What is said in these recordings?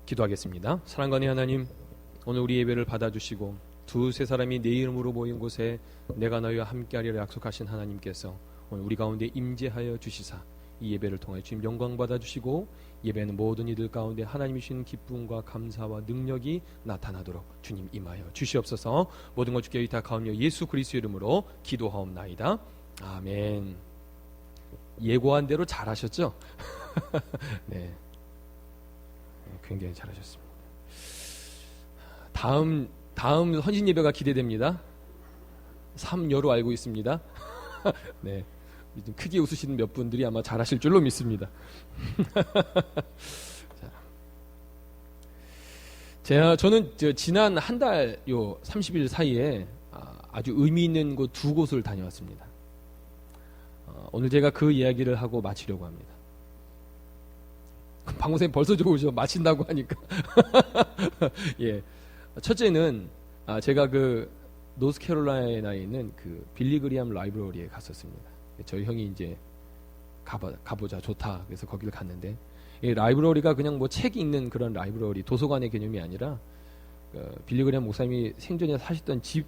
기도하겠습니다. 사랑하는 하나님, 오늘 우리 예배를 받아주시고 두세 사람이 내 이름으로 모인 곳에 내가 너희와 함께하리라 약속하신 하나님께서 오늘 우리 가운데 임재하여 주시사 이 예배를 통해 주님 영광 받아주시고 예배는 모든 이들 가운데 하나님이 주신 기쁨과 감사와 능력이 나타나도록 주님 임하여 주시옵소서. 모든 것 주께 의탁하오며 예수 그리스도 이름으로 기도하옵나이다. 아멘. 예고한 대로 잘하셨죠? 네, 굉장히 잘하셨습니다. 다음 헌신 예배가 기대됩니다. 3여로 알고 있습니다. 네, 좀 크게 웃으시는 몇 분들이 아마 잘하실 줄로 믿습니다. 저는 지난 한 달 요 30일 사이에 아주 의미 있는 곳 두 곳을 다녀왔습니다. 오늘 제가 그 이야기를 하고 마치려고 합니다. 방송쌤 벌써 좋으셔. 마친다고 하니까. 예. 첫째는 제가 그 노스캐롤라이나에 있는 그 빌리 그리함 라이브러리에 갔었습니다. 저희 형이 이제 가보자 좋다. 그래서 거기를 갔는데 이 라이브러리가 그냥 뭐 책이 있는 그런 라이브러리 도서관의 개념이 아니라 빌리 그리함 목사님이 생전에 사셨던 집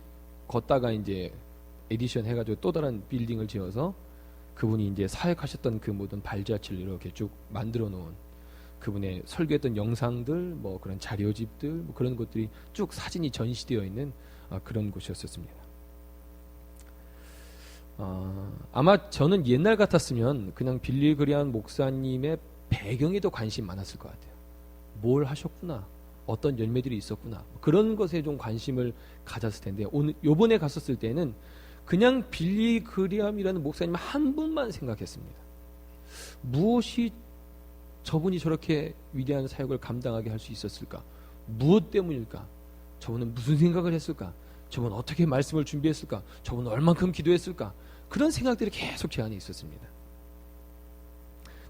걷다가 이제 에디션 해가지고 또 다른 빌딩을 지어서 그분이 이제 사역하셨던 그 모든 발자취를 이렇게 쭉 만들어 놓은 그분의 설교했던 영상들, 뭐 그런 자료집들, 뭐 그런 것들이 쭉 사진이 전시되어 있는 그런 곳이었습니다. 아마 저는 옛날 같았으면 그냥 빌리 그리함 목사님의 배경에도 관심이 많았을 것 같아요. 뭘 하셨구나, 어떤 열매들이 있었구나, 그런 것에 좀 관심을 가졌을 텐데 요번에 갔었을 때는 그냥 빌리 그리함이라는 목사님 한 분만 생각했습니다. 무엇이 저분이 저렇게 위대한 사역을 감당하게 할 수 있었을까? 무엇 때문일까? 저분은 무슨 생각을 했을까? 저분은 어떻게 말씀을 준비했을까? 저분은 얼만큼 기도했을까? 그런 생각들이 계속 제 안에 있었습니다.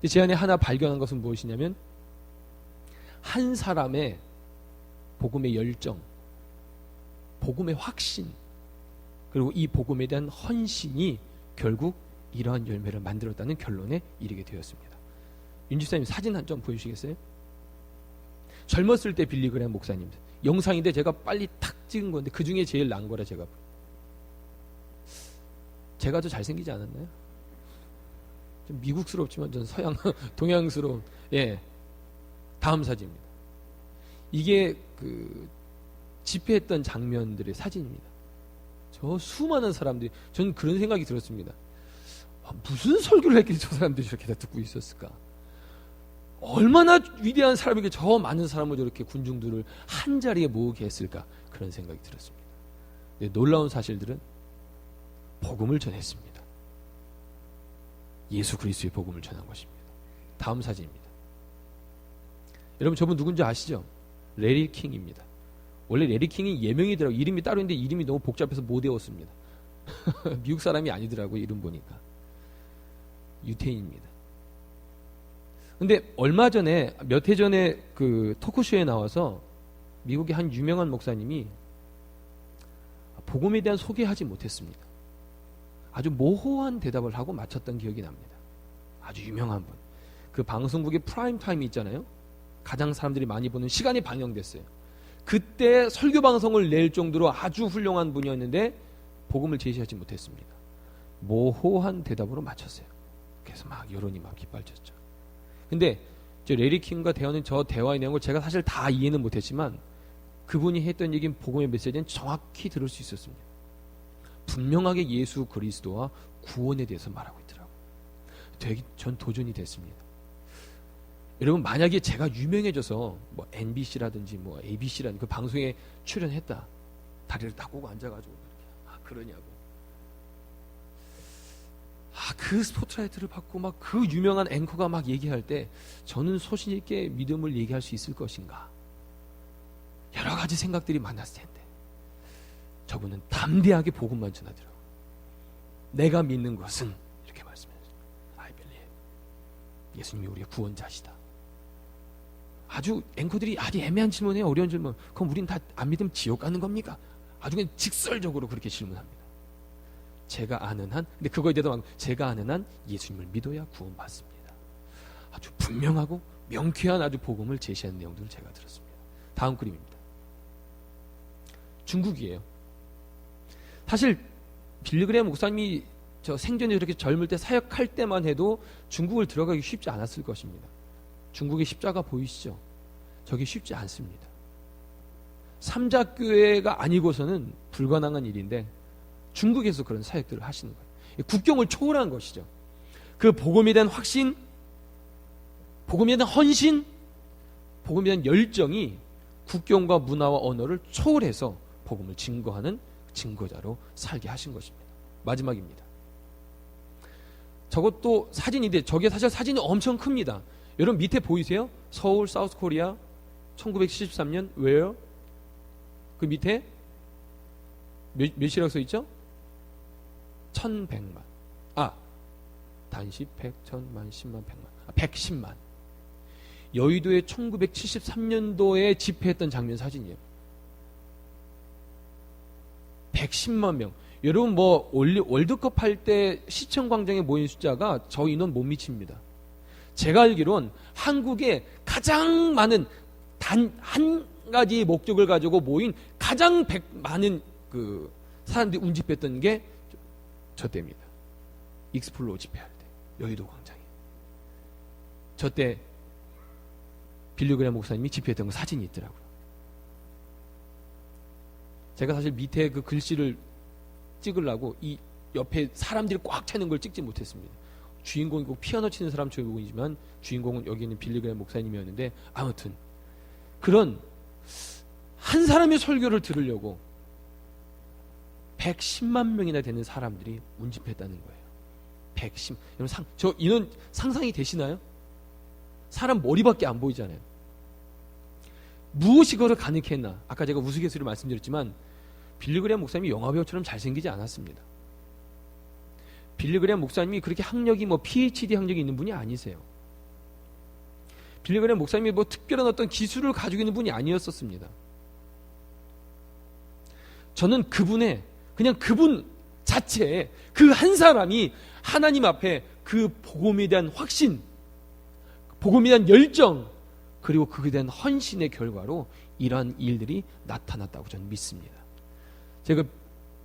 제 안에 하나 발견한 것은 무엇이냐면 한 사람의 복음의 열정, 복음의 확신, 그리고 이 복음에 대한 헌신이 결국 이러한 열매를 만들었다는 결론에 이르게 되었습니다. 윤지사님 사진 한 점 보여주시겠어요? 젊었을 때 빌리 그리함 목사님 영상인데 제가 빨리 탁 찍은 건데 그 중에 제일 난 거라 제가 더 잘생기지 않았나요? 좀 미국스럽지만 전 서양 동양스러운. 예, 다음 사진입니다. 이게 그 집회했던 장면들의 사진입니다. 저 수많은 사람들이, 저는 그런 생각이 들었습니다. 무슨 설교를 했길래 저 사람들이 저렇게 다 듣고 있었을까? 얼마나 위대한 사람에게 저 많은 사람을 저렇게 군중들을 한 자리에 모으게 했을까? 그런 생각이 들었습니다. 놀라운 사실들은 복음을 전했습니다. 예수 그리스도의 복음을 전한 것입니다. 다음 사진입니다. 여러분 저분 누군지 아시죠? 레리 킹입니다. 원래 레리 킹이 예명이더라고요. 이름이 따로 있는데 이름이 너무 복잡해서 못 외웠습니다. 미국 사람이 아니더라고요. 이름 보니까. 유태인입니다. 근데 얼마 전에, 몇 해 전에 그 토크쇼에 나와서 미국의 한 유명한 목사님이 복음에 대한 소개하지 못했습니다. 아주 모호한 대답을 하고 마쳤던 기억이 납니다. 아주 유명한 분. 그 방송국의 프라임 타임이 있잖아요. 가장 사람들이 많이 보는 시간이 방영됐어요. 그때 설교 방송을 낼 정도로 아주 훌륭한 분이었는데 복음을 제시하지 못했습니다. 모호한 대답으로 마쳤어요. 그래서 막 여론이 막 깃발쳤죠. 근데 저 레리 킹과 대화는 저 대화의 내용을 제가 사실 다 이해는 못했지만 그분이 했던 얘기는 복음의 메시지는 정확히 들을 수 있었습니다. 분명하게 예수 그리스도와 구원에 대해서 말하고 있더라고요. 전 도전이 됐습니다. 여러분 만약에 제가 유명해져서 뭐 NBC라든지 뭐 ABC라는 그 방송에 출연했다. 다리를 딱 꼬고 앉아가지고 그러냐고. 그 스포트라이트를 받고 막 그 유명한 앵커가 막 얘기할 때 저는 소신 있게 믿음을 얘기할 수 있을 것인가. 여러 가지 생각들이 많았을 텐데 저분은 담대하게 복음만 전하더라고요. 내가 믿는 것은 이렇게 말씀하셨어요. I believe. 예수님이 우리의 구원자시다. 아주 앵커들이 아주 애매한 질문이에요. 어려운 질문. 그럼 우린 다 안 믿으면 지옥 가는 겁니까? 아주 그냥 직설적으로 그렇게 질문합니다. 제가 아는 한, 근데 그거에 대해서 제가 아는 한 예수님을 믿어야 구원받습니다. 아주 분명하고 명쾌한 아주 복음을 제시하는 내용들을 제가 들었습니다. 다음 그림입니다. 중국이에요. 사실 빌리그레 목사님이 저 생전에 이렇게 젊을 때 사역할 때만 해도 중국을 들어가기 쉽지 않았을 것입니다. 중국의 십자가 보이시죠? 저게 쉽지 않습니다. 삼자교회가 아니고서는 불가능한 일인데 중국에서 그런 사역들을 하시는 거예요. 국경을 초월한 것이죠. 그 복음에 대한 확신, 복음에 대한 헌신, 복음에 대한 열정이 국경과 문화와 언어를 초월해서 복음을 증거하는 증거자로 살게 하신 것입니다. 마지막입니다. 저것도 사진인데 저게 사실 사진이 엄청 큽니다. 여러분 밑에 보이세요? 서울 사우스 코리아 1973년 where? 그 밑에 몇이라고 써있죠? 1100만. 단시 100, 1000만, 10만, 100만. 110만. 여의도에 1973년도에 집회했던 장면 사진이에요. 110만 명. 여러분 뭐 월드컵 할 때 시청 광장에 모인 숫자가 저 인원 못 미칩니다. 제가 알기론 한국에 가장 많은 단 한 가지 목적을 가지고 모인 가장 많은 그 사람들이 운집했던 게 저 때입니다. 익스플로어 집회할 때 여의도 광장에. 저 때 빌리그레 목사님이 집회했던 거 사진이 있더라고요. 제가 사실 밑에 그 글씨를 찍으려고 이 옆에 사람들이 꽉 차는 걸 찍지 못했습니다. 주인공이 꼭 피아노 치는 사람 주인공이지만 주인공은 여기 있는 빌리그레 목사님이었는데 아무튼 그런 한 사람의 설교를 들으려고 110만 명이나 되는 사람들이 운집했다는 거예요. 110. 여러분 저 인원 상상이 되시나요? 사람 머리밖에 안 보이잖아요. 무엇이 그걸 가능케 했나? 아까 제가 우스갯소리로 말씀드렸지만 빌리그레 목사님이 영화배우처럼 잘생기지 않았습니다. 빌리그레 목사님이 그렇게 학력이 뭐 PhD 학력이 있는 분이 아니세요. 빌리그레 목사님이 뭐 특별한 어떤 기술을 가지고 있는 분이 아니었었습니다. 저는 그냥 그분 자체에 그 한 사람이 하나님 앞에 그 복음에 대한 확신, 복음에 대한 열정, 그리고 그에 대한 헌신의 결과로 이러한 일들이 나타났다고 저는 믿습니다. 제가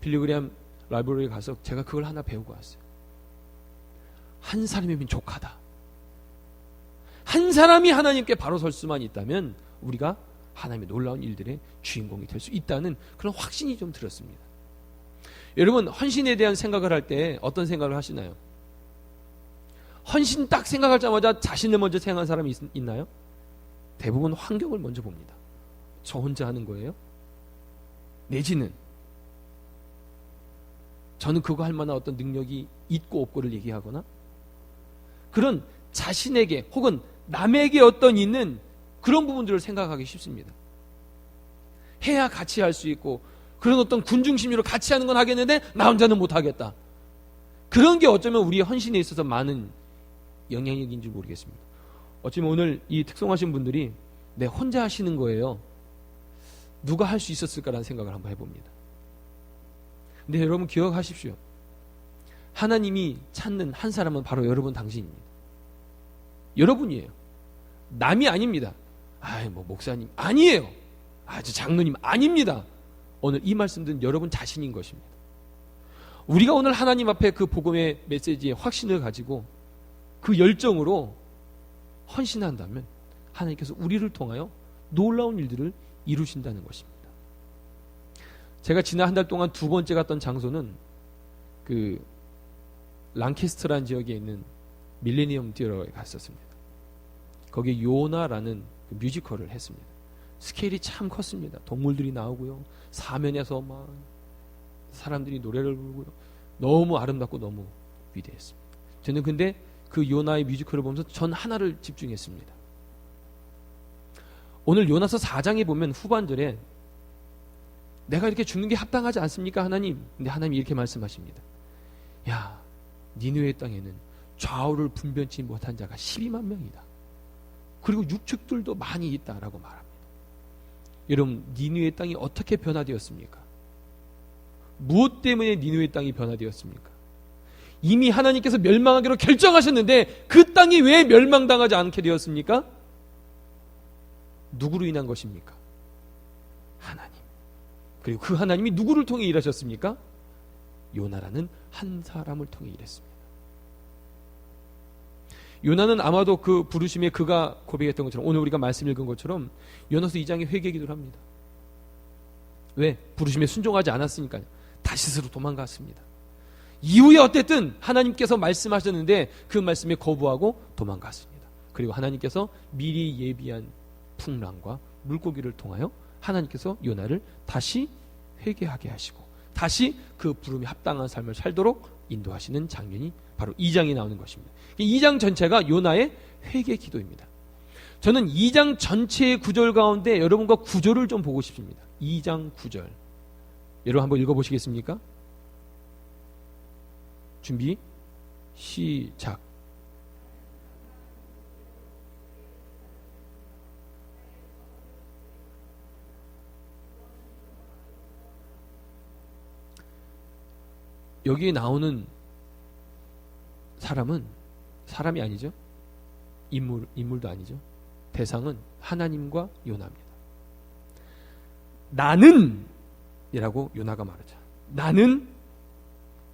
빌리그레 라이브러리에 가서 제가 그걸 하나 배우고 왔어요. 한 사람이면 족하다. 한 사람이 하나님께 바로 설 수만 있다면 우리가 하나님의 놀라운 일들의 주인공이 될 수 있다는 그런 확신이 좀 들었습니다. 여러분 헌신에 대한 생각을 할 때 어떤 생각을 하시나요? 헌신 딱 생각하자마자 자신을 먼저 생각하는 사람이 있나요? 대부분 환경을 먼저 봅니다. 저 혼자 하는 거예요? 내지는 저는 그거 할 만한 어떤 능력이 있고 없고를 얘기하거나 그런 자신에게 혹은 남에게 어떤 있는 그런 부분들을 생각하기 쉽습니다. 해야 같이 할 수 있고 그런 어떤 군중심리로 같이 하는 건 하겠는데 나 혼자는 못하겠다. 그런 게 어쩌면 우리의 헌신에 있어서 많은 영향력인지 모르겠습니다. 어쩌면 오늘 이 특성하신 분들이 내 혼자 하시는 거예요. 누가 할 수 있었을까라는 생각을 한번 해봅니다. 근데 여러분 기억하십시오. 하나님이 찾는 한 사람은 바로 여러분 당신입니다. 여러분이에요. 남이 아닙니다. 뭐 목사님 아니에요. 저 장로님 아닙니다. 오늘 이 말씀 듣는 여러분 자신인 것입니다. 우리가 오늘 하나님 앞에 그 복음의 메시지의 확신을 가지고 그 열정으로 헌신한다면 하나님께서 우리를 통하여 놀라운 일들을 이루신다는 것입니다. 제가 지난 한 달 동안 두 번째 갔던 장소는 그 랑캐스터라는 지역에 있는 밀레니엄 티어터에 갔었습니다. 거기에 요나라는 그 뮤지컬을 했습니다. 스케일이 참 컸습니다. 동물들이 나오고요. 사면에서 막 사람들이 노래를 부르고요. 너무 아름답고 너무 위대했습니다. 저는 근데 그 요나의 뮤지컬을 보면서 전 하나를 집중했습니다. 오늘 요나서 4장에 보면 후반절에 내가 이렇게 죽는 게 합당하지 않습니까 하나님? 근데 하나님이 이렇게 말씀하십니다. 야, 니느웨 땅에는 좌우를 분변치 못한 자가 12만 명이다. 그리고 육축들도 많이 있다라고 말합니다. 여러분 니느웨 땅이 어떻게 변화되었습니까? 무엇 때문에 니느웨 땅이 변화되었습니까? 이미 하나님께서 멸망하기로 결정하셨는데 그 땅이 왜 멸망당하지 않게 되었습니까? 누구로 인한 것입니까? 하나님. 그리고 그 하나님이 누구를 통해 일하셨습니까? 요나라는 한 사람을 통해 일했습니다. 요나는 아마도 그 부르심에 그가 고백했던 것처럼, 오늘 우리가 말씀 읽은 것처럼 요나서 2장에 회개기도를 합니다. 왜? 부르심에 순종하지 않았으니까요. 다시스로 도망갔습니다. 이후에 어쨌든 하나님께서 말씀하셨는데 그 말씀에 거부하고 도망갔습니다. 그리고 하나님께서 미리 예비한 풍랑과 물고기를 통하여 하나님께서 요나를 다시 회개하게 하시고 다시 그 부름에 합당한 삶을 살도록 인도하시는 장면이 바로 2장에 나오는 것입니다. 2장 전체가 요나의 회개 기도입니다. 저는 2장 전체의 구절 가운데 여러분과 구절을 좀 보고 싶습니다. 2장 9절. 여러분 한번 읽어보시겠습니까? 준비 시작. 여기에 나오는 사람은 사람이 아니죠. 인물도 아니죠. 대상은 하나님과 요나입니다. 나는 이라고 요나가 말하죠. 나는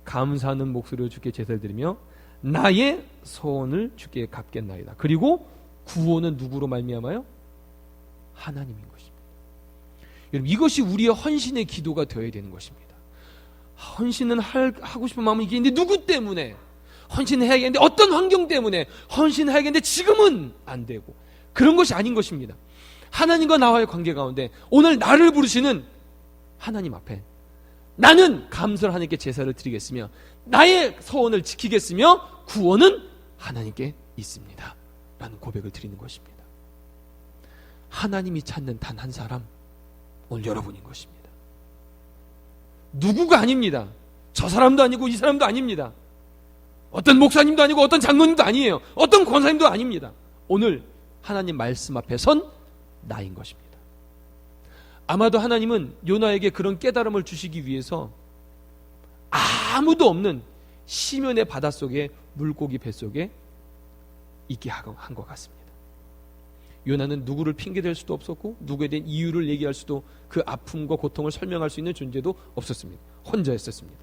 감사하는 목소리로 주께 제사를 드리며 나의 소원을 주께 갚겠나이다. 그리고 구원은 누구로 말미암아요? 하나님인 것입니다. 여러분, 이것이 우리의 헌신의 기도가 되어야 되는 것입니다. 헌신은 하고 싶은 마음은 이게 있는데 누구 때문에? 헌신해야겠는데 어떤 환경 때문에? 헌신해야겠는데 지금은 안 되고. 그런 것이 아닌 것입니다. 하나님과 나와의 관계 가운데 오늘 나를 부르시는 하나님 앞에 나는 감사를 하나님께 제사를 드리겠으며 나의 소원을 지키겠으며 구원은 하나님께 있습니다 라는 고백을 드리는 것입니다. 하나님이 찾는 단 한 사람, 오늘 여러분인 것입니다. 누구가 아닙니다. 저 사람도 아니고 이 사람도 아닙니다. 어떤 목사님도 아니고 어떤 장로님도 아니에요. 어떤 권사님도 아닙니다. 오늘 하나님 말씀 앞에 선 나인 것입니다. 아마도 하나님은 요나에게 그런 깨달음을 주시기 위해서 아무도 없는 시면의 바닷속에 물고기 뱃속에 있게 한 것 같습니다. 요나는 누구를 핑계댈 수도 없었고 누구에 대한 이유를 얘기할 수도, 그 아픔과 고통을 설명할 수 있는 존재도 없었습니다. 혼자였었습니다.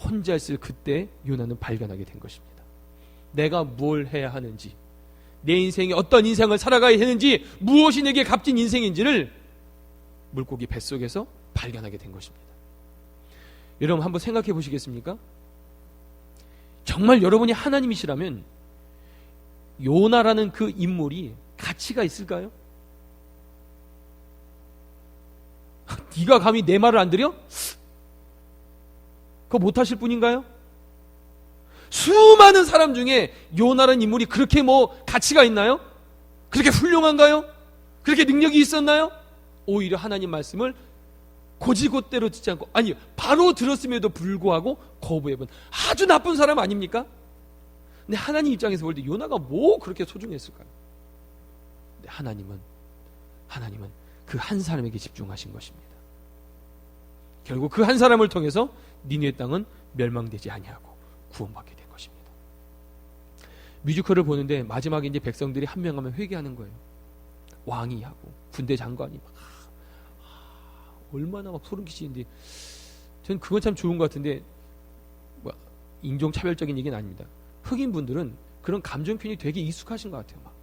혼자였을 그때 요나는 발견하게 된 것입니다. 내가 뭘 해야 하는지, 내 인생에 어떤 인생을 살아가야 하는지, 무엇이 내게 값진 인생인지를 물고기 뱃속에서 발견하게 된 것입니다. 여러분 한번 생각해 보시겠습니까? 정말 여러분이 하나님이시라면 요나라는 그 인물이 가치가 있을까요? 네가 감히 내 말을 안 들여? 그거 못하실 분인가요? 수많은 사람 중에 요나라는 인물이 그렇게 가치가 있나요? 그렇게 훌륭한가요? 그렇게 능력이 있었나요? 오히려 하나님 말씀을 고지곳대로 듣지 않고, 아니 바로 들었음에도 불구하고 거부해본 아주 나쁜 사람 아닙니까? 근데 하나님 입장에서 볼 때 요나가 뭐 그렇게 소중했을까요? 근데 하나님은 그 한 사람에게 집중하신 것입니다. 결국 그 한 사람을 통해서 니느웨 땅은 멸망되지 아니하고 구원받게 된 것입니다. 뮤지컬을 보는데 마지막에 이제 백성들이 한 명 하면 회개하는 거예요. 왕이 하고 군대 장관이 막 얼마나 막 소름 끼치는데, 저는 그건 참 좋은 것 같은데, 인종차별적인 얘기는 아닙니다. 흑인 분들은 그런 감정 표현이 되게 익숙하신 것 같아요. 막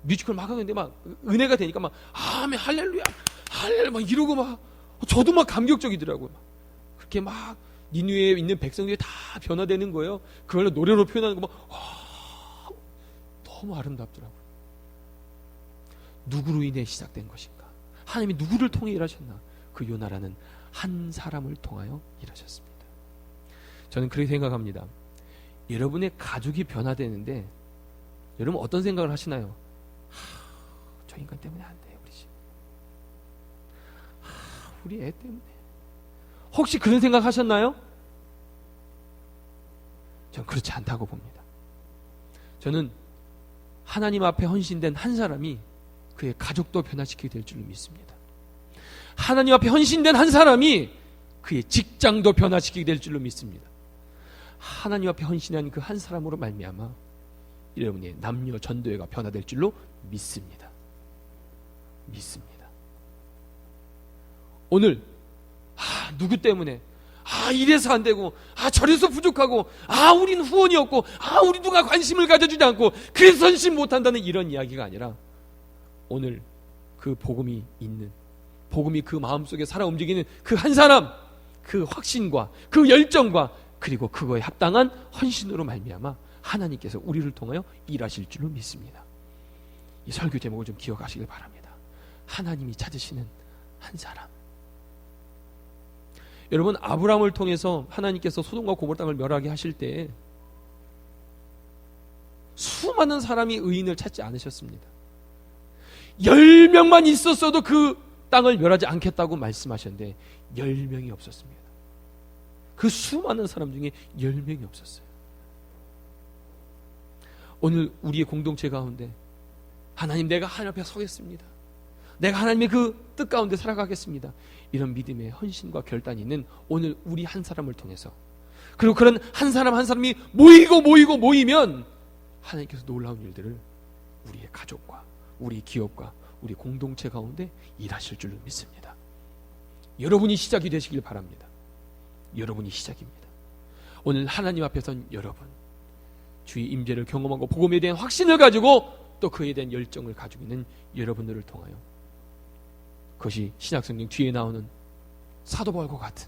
뮤지컬 막 하는데 막 은혜가 되니까 막 아멘 할렐루야 할렐루야 막 이러고 막 저도 막 감격적이더라고요. 막 그렇게 막 니느웨에 있는 백성들이 다 변화되는 거예요. 그걸로 노래로 표현하는 거 막 너무 아름답더라고요. 누구로 인해 시작된 것인가? 하나님이 누구를 통해 일하셨나? 그 요나라는 한 사람을 통하여 일하셨습니다. 저는 그렇게 생각합니다. 여러분의 가족이 변화되는데 여러분 어떤 생각을 하시나요? 저 인간 때문에 안 돼, 우리 집. 우리 애 때문에. 혹시 그런 생각 하셨나요? 저는 그렇지 않다고 봅니다. 저는 하나님 앞에 헌신된 한 사람이 그의 가족도 변화시키게 될 줄로 믿습니다. 하나님 앞에 헌신된 한 사람이 그의 직장도 변화시키게 될 줄로 믿습니다. 하나님 앞에 헌신한 그 한 사람으로 말미암아 여러분의 남녀 전도회가 변화될 줄로 믿습니다. 믿습니다. 오늘 누구 때문에 이래서 안 되고 저래서 부족하고 우리는 후원이 없고 우리 누가 관심을 가져주지 않고 그래서 선심 못한다는 이런 이야기가 아니라 오늘 그 복음이 있는, 복음이 그 마음속에 살아 움직이는 그 한 사람, 그 확신과 그 열정과 그리고 그거에 합당한 헌신으로 말미암아 하나님께서 우리를 통하여 일하실 줄로 믿습니다. 이 설교 제목을 좀 기억하시길 바랍니다. 하나님이 찾으시는 한 사람. 여러분, 아브라함을 통해서 하나님께서 소돔과 고모라 땅을 멸하게 하실 때 수많은 사람이 의인을 찾지 않으셨습니다. 10명만 있었어도 그 땅을 멸하지 않겠다고 말씀하셨는데 10명이 없었습니다. 그 수많은 사람 중에 10명이 없었어요. 오늘 우리의 공동체 가운데 하나님, 내가 하나님 앞에 서겠습니다. 내가 하나님의 그 뜻 가운데 살아가겠습니다. 이런 믿음의 헌신과 결단이 있는 오늘 우리 한 사람을 통해서, 그리고 그런 한 사람 한 사람이 모이면 하나님께서 놀라운 일들을 우리의 가족과 우리 기업과 우리 공동체 가운데 일하실 줄로 믿습니다. 여러분이 시작이 되시길 바랍니다. 여러분이 시작입니다. 오늘 하나님 앞에 선 여러분, 주의 임재를 경험하고 복음에 대한 확신을 가지고 또 그에 대한 열정을 가지고 있는 여러분들을 통하여, 그것이 신약성경 뒤에 나오는 사도 바울과 같은,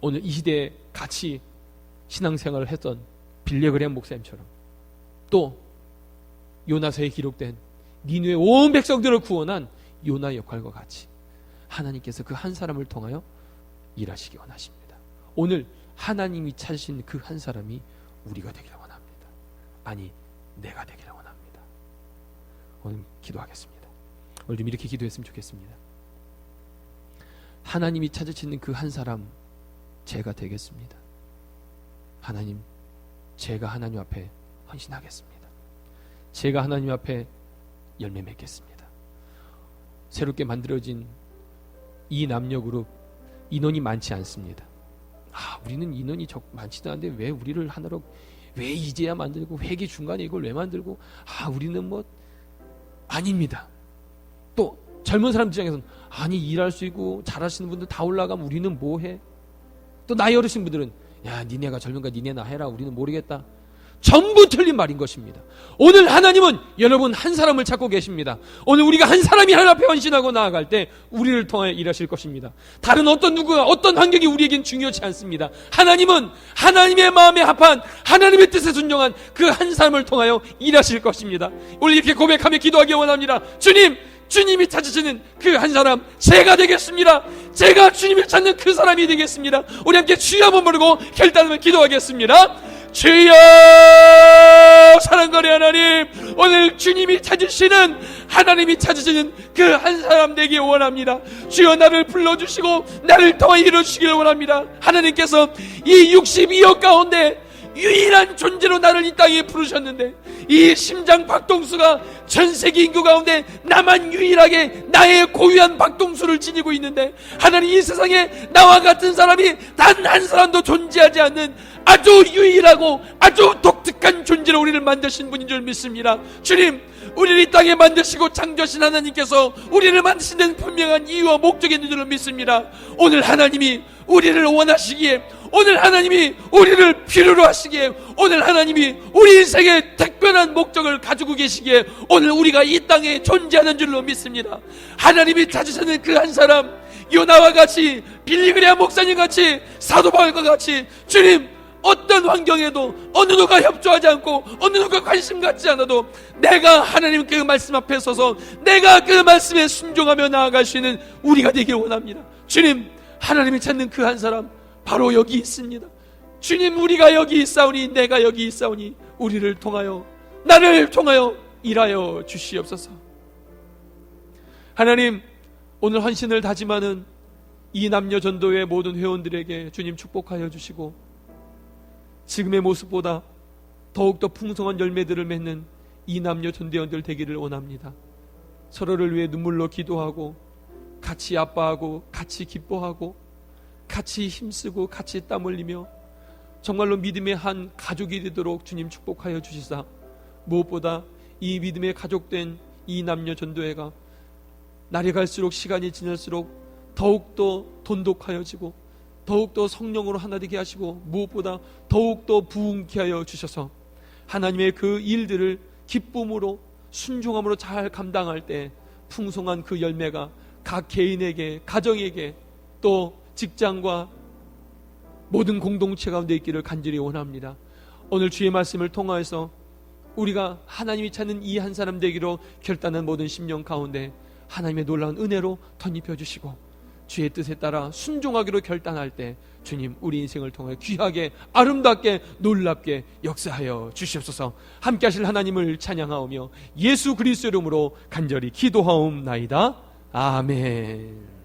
오늘 이 시대에 같이 신앙생활을 했던 빌레그레암 목사님처럼, 또 요나서에 기록된 니느웨 온 백성들을 구원한 요나 역할과 같이 하나님께서 그 한 사람을 통하여 일하시기 원하십니다. 오늘 하나님이 찾으신 그 한 사람이 우리가 되기를 원합니다. 아니, 내가 되기를 원합니다. 오늘 기도하겠습니다. 오늘 좀 이렇게 기도했으면 좋겠습니다. 하나님이 찾으시는 그 한 사람, 제가 되겠습니다. 하나님, 제가 하나님 앞에 헌신하겠습니다. 제가 하나님 앞에 열매 맺겠습니다. 새롭게 만들어진 이 남녀 그룹, 인원이 많지 않습니다. 우리는 인원이 많지도 않은데 왜 우리를 하나로, 왜 이제야 만들고 회기 중간에 이걸 왜 만들고, 우리는 뭐 아닙니다. 또 젊은 사람 입장에서는 아니, 일할 수 있고 잘하시는 분들 다 올라가면 우리는 뭐해? 또 나이 어르신 분들은 야, 니네가 젊은가 니네나 해라, 우리는 모르겠다. 전부 틀린 말인 것입니다. 오늘 하나님은 여러분 한 사람을 찾고 계십니다. 오늘 우리가 한 사람이 하나님 앞에 헌신하고 나아갈 때 우리를 통하여 일하실 것입니다. 다른 어떤 누구가 어떤 환경이 우리에겐 중요치 않습니다. 하나님은 하나님의 마음에 합한, 하나님의 뜻에 순종한 그 한 사람을 통하여 일하실 것입니다. 오늘 이렇게 고백하며 기도하기 원합니다. 주님이 찾으시는 그 한 사람, 제가 되겠습니다. 제가 주님을 찾는 그 사람이 되겠습니다. 우리 함께 주여 한번 부르고 결단하며 기도하겠습니다. 주여, 사랑하는 하나님, 오늘 주님이 찾으시는, 하나님이 찾으시는 그 한 사람 되기 원합니다. 주여, 나를 불러주시고 나를 통해 이루시기를 원합니다. 하나님께서 이 62억 가운데 유일한 존재로 나를 이 땅에 부르셨는데, 이 심장 박동수가 전 세계 인구 가운데 나만 유일하게 나의 고유한 박동수를 지니고 있는데, 하나님, 이 세상에 나와 같은 사람이 단 한 사람도 존재하지 않는 아주 유일하고 아주 독특한 존재로 우리를 만드신 분인 줄 믿습니다. 주님, 우리를 이 땅에 만드시고 창조하신 하나님께서 우리를 만드신 데는 분명한 이유와 목적이 있는 줄로 믿습니다. 오늘 하나님이 우리를 원하시기에, 오늘 하나님이 우리를 필요로 하시기에, 오늘 하나님이 우리 인생에 특별한 목적을 가지고 계시기에 오늘 우리가 이 땅에 존재하는 줄로 믿습니다. 하나님이 찾으시는 그 한 사람, 요나와 같이, 빌리그레암 목사님 같이, 사도 바울과 같이, 주님, 어떤 환경에도 어느 누가 협조하지 않고 어느 누가 관심 갖지 않아도 내가 하나님 그 말씀 앞에 서서 내가 그 말씀에 순종하며 나아갈 수 있는 우리가 되길 원합니다. 주님, 하나님이 찾는 그 한 사람 바로 여기 있습니다. 주님, 우리가 여기 있사오니, 내가 여기 있사오니 우리를 통하여, 나를 통하여 일하여 주시옵소서. 하나님, 오늘 헌신을 다짐하는 이 남녀 전도회 모든 회원들에게 주님 축복하여 주시고, 지금의 모습보다 더욱더 풍성한 열매들을 맺는 이 남녀 전도회원들 되기를 원합니다. 서로를 위해 눈물로 기도하고, 같이 아파하고, 같이 기뻐하고, 같이 힘쓰고, 같이 땀 흘리며 정말로 믿음의 한 가족이 되도록 주님 축복하여 주시사, 무엇보다 이 믿음의 가족된 이 남녀 전도회가 날이 갈수록 시간이 지날수록 더욱더 돈독하여지고 더욱더 성령으로 하나 되게 하시고 무엇보다 더욱더 부흥케 하여 주셔서 하나님의 그 일들을 기쁨으로 순종함으로 잘 감당할 때 풍성한 그 열매가 각 개인에게, 가정에게, 또 직장과 모든 공동체 가운데 있기를 간절히 원합니다. 오늘 주의 말씀을 통하여서 우리가 하나님이 찾는 이 한 사람 되기로 결단한 모든 심령 가운데 하나님의 놀라운 은혜로 덧입혀 주시고 주의 뜻에 따라 순종하기로 결단할 때 주님 우리 인생을 통해 귀하게 아름답게 놀랍게 역사하여 주시옵소서. 함께 하실 하나님을 찬양하오며 예수 그리스도 이름으로 간절히 기도하옵나이다. 아멘.